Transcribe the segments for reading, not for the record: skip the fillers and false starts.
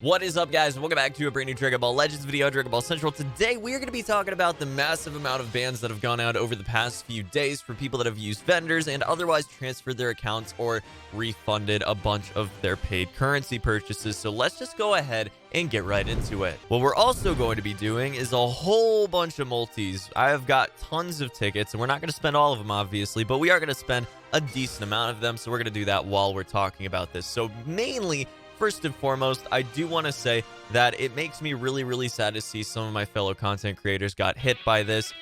What is up, guys? Welcome back to a brand new Dragon Ball Legends video, Dragon Ball Central. Today, we are going to be talking about the massive amount of bans that have gone out over the past few days for people that have used vendors and otherwise transferred their accounts or refunded a bunch of their paid currency purchases. So let's just go ahead and get right into it. What we're also going to be doing is a whole bunch of multis. I have got tons of tickets, and we're not going to spend all of them, obviously, but we are going to spend a decent amount of them. So we're going to do that while we're talking about this. So mainly, first and foremost, I do want to say that it makes me really sad to see some of my fellow content creators got hit by this,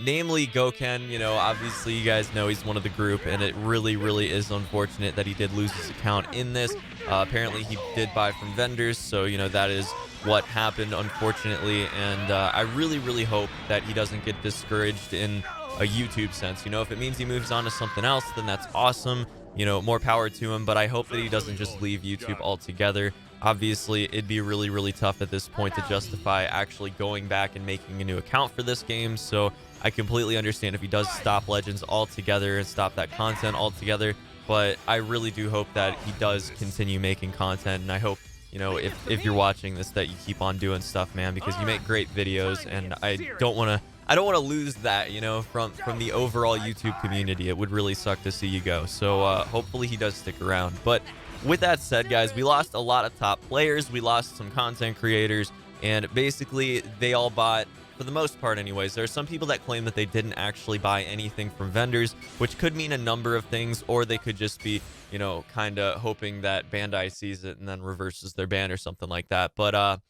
namely Chiken. You know, obviously you guys know he's one of the group, and it really is unfortunate that he did lose his account in this. Apparently he did buy from vendors, so you know that is what happened, unfortunately, and I really hope that he doesn't get discouraged in a YouTube sense. You know, if it means he moves on to something else, then that's awesome. You know, more power to him, but I hope that he doesn't just leave YouTube altogether. Obviously, it'd be really tough at this point to justify actually going back and making a new account for this game, so I completely understand if he does stop Legends altogether and stop that content altogether, but I really do hope that he does continue making content, and I hope, you know, if you're watching this, that you keep on doing stuff, man, because you make great videos, and I don't want to lose that, you know, from the overall YouTube community. It would really suck to see you go. So hopefully he does stick around. But with that said, guys, we lost a lot of top players. We lost some content creators, and basically they all bought, for the most part anyways. There are some people that claim that they didn't actually buy anything from vendors, which could mean a number of things, or they could just be, you know, kind of hoping that Bandai sees it and then reverses their ban or something like that. But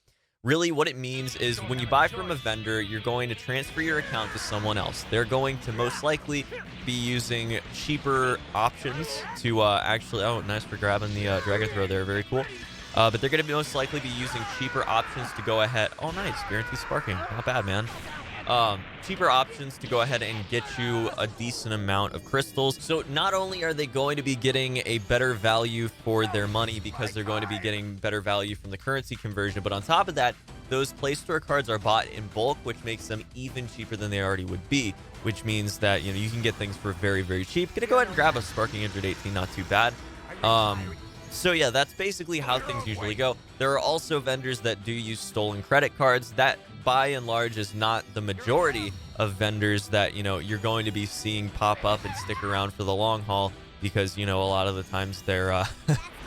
really, what it means is when you buy from a vendor, you're going to transfer your account to someone else. They're going to most likely be using cheaper options to actually... Oh, nice for grabbing the Dragon Throw there. Very cool. But they're going to most likely be using cheaper options to go ahead... Oh, nice. Guarantee sparking. Not bad, man. Cheaper options to go ahead and get you a decent amount of crystals. So not only are they going to be getting a better value for their money because they're going to be getting better value from the currency conversion, but on top of that, those play store cards are bought in bulk, which makes them even cheaper than they already would be, which means that, you know, you can get things for very cheap. Gonna go ahead and grab a sparking 118, not too bad. So yeah, that's basically how things usually go. There are also vendors that do use stolen credit cards. That, by and large, is not the majority of vendors that, you know, you're going to be seeing pop up and stick around for the long haul, because, you know, a lot of the times they're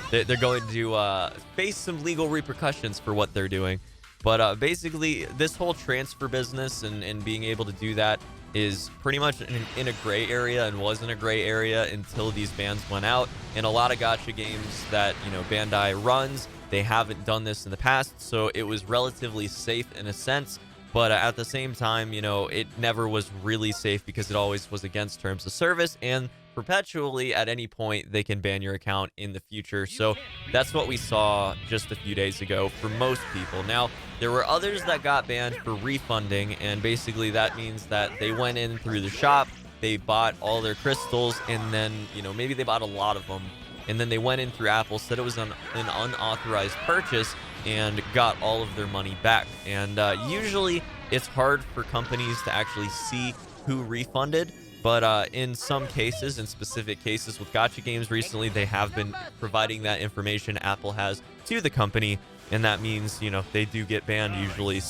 they're going to face some legal repercussions for what they're doing. But basically, this whole transfer business and being able to do that is pretty much in a gray area, and was in a gray area until these bans went out. And a lot of gacha games that, you know, Bandai runs, they haven't done this in the past, so it was relatively safe in a sense. But at the same time, you know, it never was really safe because it always was against terms of service, and perpetually at any point they can ban your account in the future. So that's what we saw just a few days ago for most people. Now, there were others that got banned for refunding, and basically that means that they went in through the shop, they bought all their crystals, and then, you know, maybe they bought a lot of them, and then they went in through Apple, said it was an unauthorized purchase, and got all of their money back. And usually it's hard for companies to actually see who refunded, but in some cases, in specific cases with gacha games recently, they have been providing that information, Apple has, to the company, and that means, you know, they do get banned usually.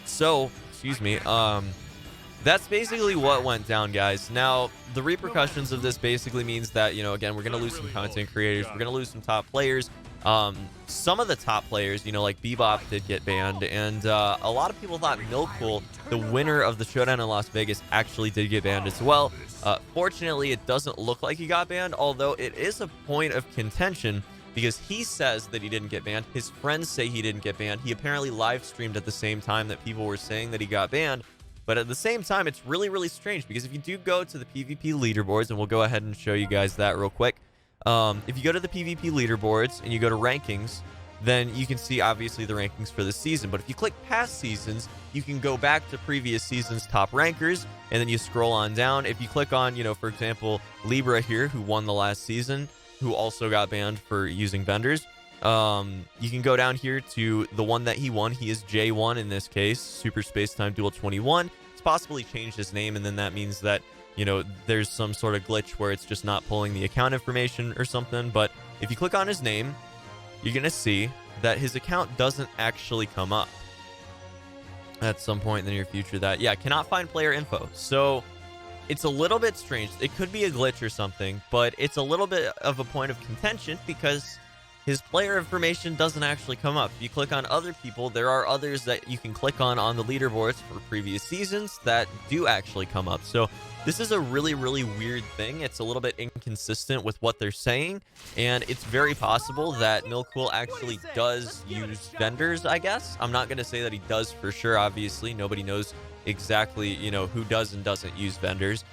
So, excuse me, that's basically what went down, guys. Now, the repercussions of this basically means that, you know, again, we're going to lose some content creators, we're going to lose some top players. Some of the top players, you know, like Bebop did get banned, and a lot of people thought Millpool, the winner of the Showdown in Las Vegas, actually did get banned as well. Fortunately, it doesn't look like he got banned, although it is a point of contention because he says that he didn't get banned. His friends say he didn't get banned. He apparently live streamed at the same time that people were saying that he got banned. But at the same time, it's really strange, because if you do go to the PvP leaderboards, and we'll go ahead and show you guys that real quick. If you go to the PvP leaderboards and you go to rankings, then you can see obviously the rankings for the season. But if you click past seasons, you can go back to previous seasons' top rankers, and then you scroll on down. If you click on, you know, for example, Libra here, who won the last season, who also got banned for using vendors, you can go down here to the one that he won. He is J1 in this case, Super Space Time Duel 21. It's possibly changed his name, and then that means that, you know, there's some sort of glitch where it's just not pulling the account information or something. But if you click on his name, you're going to see that his account doesn't actually come up at some point in the near future. That, yeah, cannot find player info. So it's a little bit strange. It could be a glitch or something, but it's a little bit of a point of contention because his player information doesn't actually come up. If you click on other people, there are others that you can click on the leaderboards for previous seasons that do actually come up. So this is a really, really weird thing. It's a little bit inconsistent with what they're saying, and it's very possible that Millcool actually does use vendors, I guess. I'm not going to say that he does for sure, obviously. Nobody knows exactly, who does and doesn't use vendors.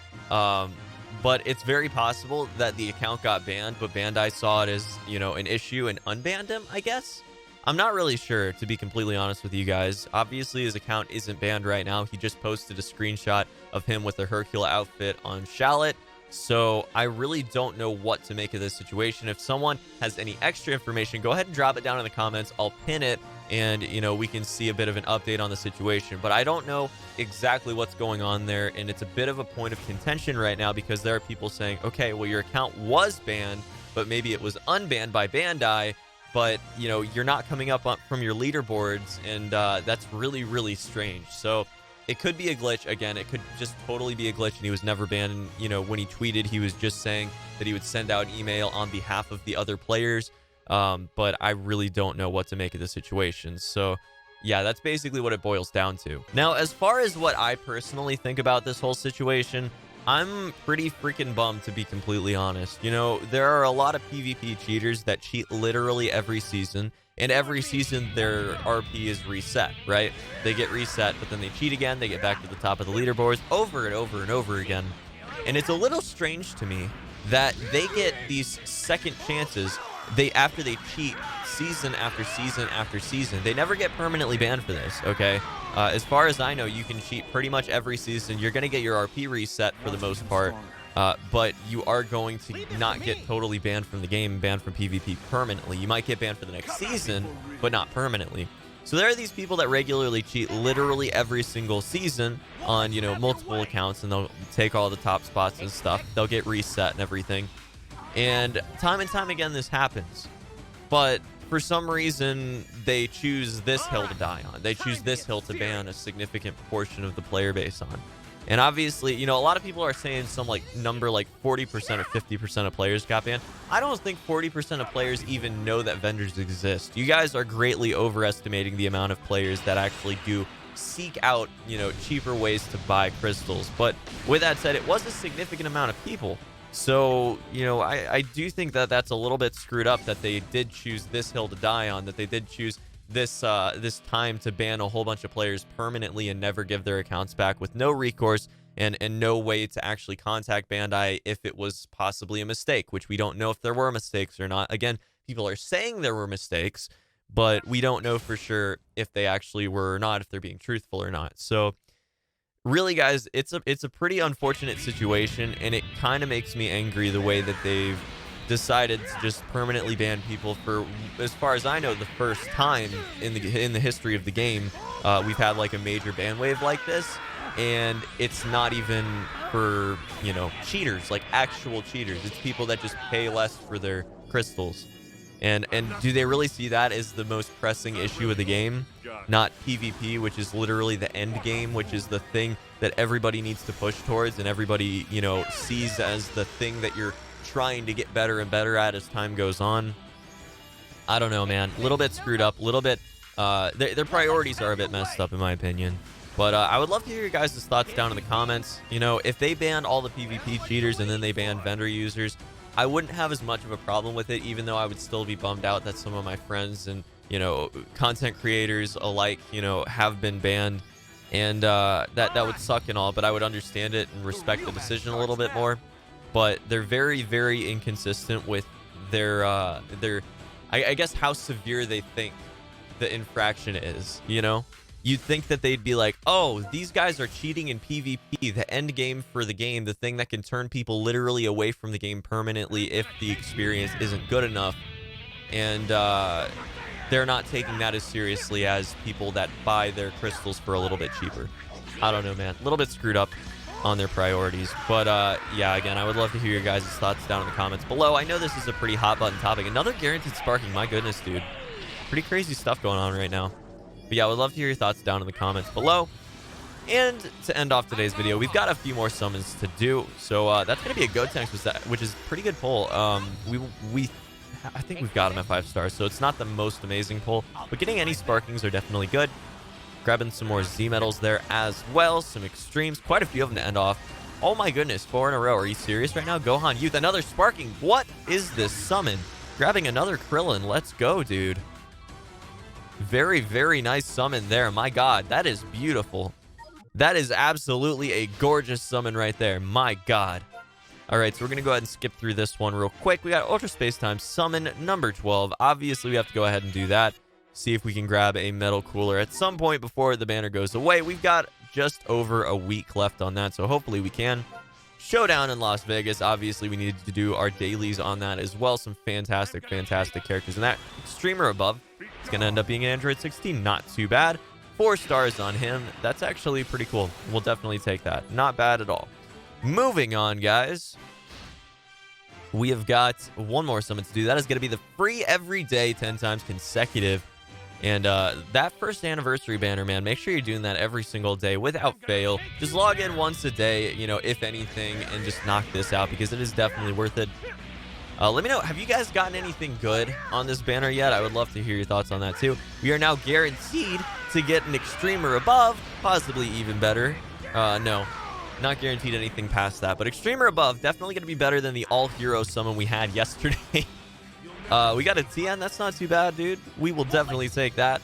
But it's very possible that the account got banned, but Bandai saw it as, an issue and unbanned him, I guess. I'm not really sure, to be completely honest with you guys. Obviously, his account isn't banned right now. He just posted a screenshot of him with a Hercule outfit on Shallot. So I really don't know what to make of this situation. If someone has any extra information, go ahead and drop it down in the comments. I'll pin it, and, we can see a bit of an update on the situation. But I don't know exactly what's going on there, and it's a bit of a point of contention right now because there are people saying, okay, well, your account was banned, but maybe it was unbanned by Bandai, but, you're not coming up from your leaderboards, and that's really, really strange. So it could be a glitch. Again, it could just totally be a glitch, and he was never banned. And, when he tweeted, he was just saying that he would send out an email on behalf of the other players. But I really don't know what to make of the situation. So, yeah, that's basically what it boils down to. Now, as far as what I personally think about this whole situation, I'm pretty freaking bummed, to be completely honest. There are a lot of PvP cheaters that cheat literally every season, and every season their RP is reset, right? They get reset, but then they cheat again, they get back to the top of the leaderboards over and over and over again. And it's a little strange to me that they get these second chances after they cheat season after season after season. They never get permanently banned for this, okay? As far as I know, you can cheat pretty much every season. You're going to get your RP reset for the most part, but you are going to not get totally banned from the game, banned from PvP permanently. You might get banned for the next season, but not permanently. So there are these people that regularly cheat literally every single season on, multiple accounts, and they'll take all the top spots and stuff. They'll get reset and everything. And time again, this happens. But for some reason, they choose this hill to die on. They choose this hill to ban a significant portion of the player base on. And obviously, a lot of people are saying some number like 40% or 50% of players got banned. I don't think 40% of players even know that vendors exist. You guys are greatly overestimating the amount of players that actually do seek out, cheaper ways to buy crystals. But with that said, it was a significant amount of people. So, I do think that that's a little bit screwed up that they did choose this hill to die on, that they did choose this time to ban a whole bunch of players permanently and never give their accounts back with no recourse and no way to actually contact Bandai if it was possibly a mistake, which we don't know if there were mistakes or not. Again, people are saying there were mistakes, but we don't know for sure if they actually were or not, if they're being truthful or not. So really, guys, it's a pretty unfortunate situation, and it kind of makes me angry the way that they've decided to just permanently ban people for, as far as I know, the first time in the history of the game. We've had like a major ban wave like this, and it's not even for, cheaters, like actual cheaters. It's people that just pay less for their crystals. And do they really see that as the most pressing issue of the game? Not PvP, which is literally the end game, which is the thing that everybody needs to push towards and everybody, sees as the thing that you're trying to get better and better at as time goes on. I don't know, man. A little bit screwed up, a little bit, their priorities are a bit messed up in my opinion. But I would love to hear your guys' thoughts down in the comments. If they banned all the PvP cheaters and then they banned vendor users, I wouldn't have as much of a problem with it, even though I would still be bummed out that some of my friends and, content creators alike, have been banned. And that would suck and all, but I would understand it and respect the decision a little bit more. But they're very, very inconsistent with their I guess how severe they think the infraction is, You'd think that they'd be like, oh, these guys are cheating in PvP, the end game for the game, the thing that can turn people literally away from the game permanently if the experience isn't good enough. And they're not taking that as seriously as people that buy their crystals for a little bit cheaper. I don't know, man. A little bit screwed up on their priorities. But yeah, again, I would love to hear your guys' thoughts down in the comments below. I know this is a pretty hot button topic. Another guaranteed sparking. My goodness, dude. Pretty crazy stuff going on right now. But yeah, I would love to hear your thoughts down in the comments below. And to end off today's video, we've got a few more summons to do. So that's going to be a Gotenks, which is a pretty good pull. I think we've got him at 5 stars, so it's not the most amazing pull. But getting any Sparkings are definitely good. Grabbing some more Z medals there as well. Some extremes, quite a few of them to end off. Oh my goodness, 4 in a row. Are you serious right now? Gohan Youth, another Sparking. What is this summon? Grabbing another Krillin. Let's go, dude. Very, very nice summon there. My God, that is beautiful. That is absolutely a gorgeous summon right there. My God. All right, so we're going to go ahead and skip through this one real quick. We got Ultra Space Time summon number 12. Obviously, we have to go ahead and do that. See if we can grab a metal cooler at some point before the banner goes away. We've got just over a week left on that, so hopefully we can. Showdown in Las Vegas. Obviously, we need to do our dailies on that as well. Some fantastic, fantastic characters in that. Extreme or above. It's going to end up being an Android 16. Not too bad. 4 stars on him. That's actually pretty cool. We'll definitely take that. Not bad at all. Moving on, guys. We have got one more summon to do. That is going to be the free everyday 10 times consecutive. And that first anniversary banner, man, make sure you're doing that every single day without fail. Just log in once a day, you know, if anything, and just knock this out because it is definitely worth it. Let me know, have you guys gotten anything good on this banner yet? I would love to hear your thoughts on that too. We are now guaranteed to get an extreme or above, possibly even better. No, not guaranteed anything past that, but extreme or above, definitely going to be better than the all-hero summon we had yesterday. We got a Tien. That's not too bad, dude. We will definitely take that.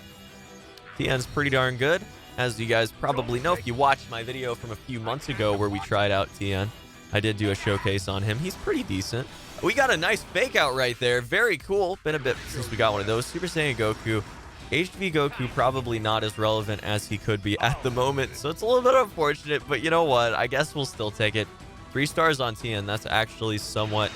Tien's pretty darn good. As you guys probably know, if you watched my video from a few months ago where we tried out Tien, I did do a showcase on him. He's pretty decent. We got a nice fake out right there. Very cool. Been a bit since we got one of those. Super Saiyan Goku. HV Goku probably not as relevant as he could be at the moment, so it's a little bit unfortunate, but you know what? I guess we'll still take it. 3 stars on Tien. That's actually somewhat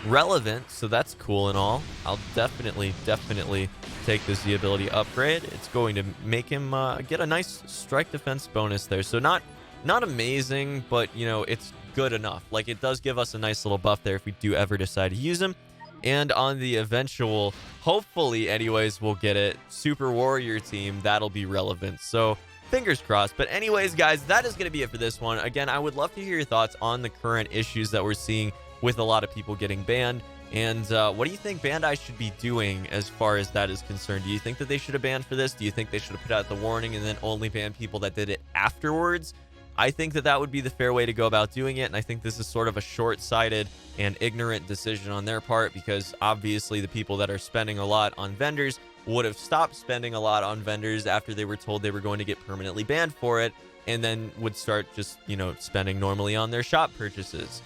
relevant, so that's cool and all. I'll definitely take the Z ability upgrade. It's going to make him get a nice strike defense bonus there. So not amazing, but you know, it's good enough. Like, it does give us a nice little buff there if we do ever decide to use him. And on the eventual, hopefully anyways, we'll get it, Super Warrior team, that'll be relevant. So fingers crossed. But anyways, guys, that is going to be it for this one. Again, I would love to hear your thoughts on the current issues that we're seeing with a lot of people getting banned. And what do you think Bandai should be doing as far as that is concerned? Do you think that they should have banned for this? Do you think they should have put out the warning and then only ban people that did it afterwards? I think that that would be the fair way to go about doing it. And I think this is sort of a short-sighted and ignorant decision on their part, because obviously the people that are spending a lot on vendors would have stopped spending a lot on vendors after they were told they were going to get permanently banned for it, and then would start just, you know, spending normally on their shop purchases.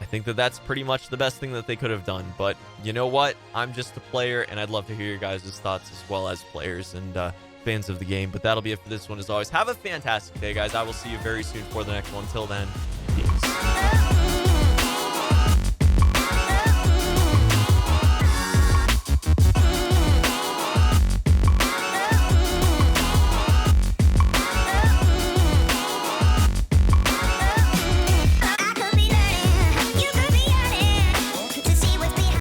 I think that that's pretty much the best thing that they could have done. But you know what? I'm just a player, and I'd love to hear your guys' thoughts as well as players and fans of the game. But that'll be it for this one as always. Have a fantastic day, guys. I will see you very soon for the next one. Until then, peace.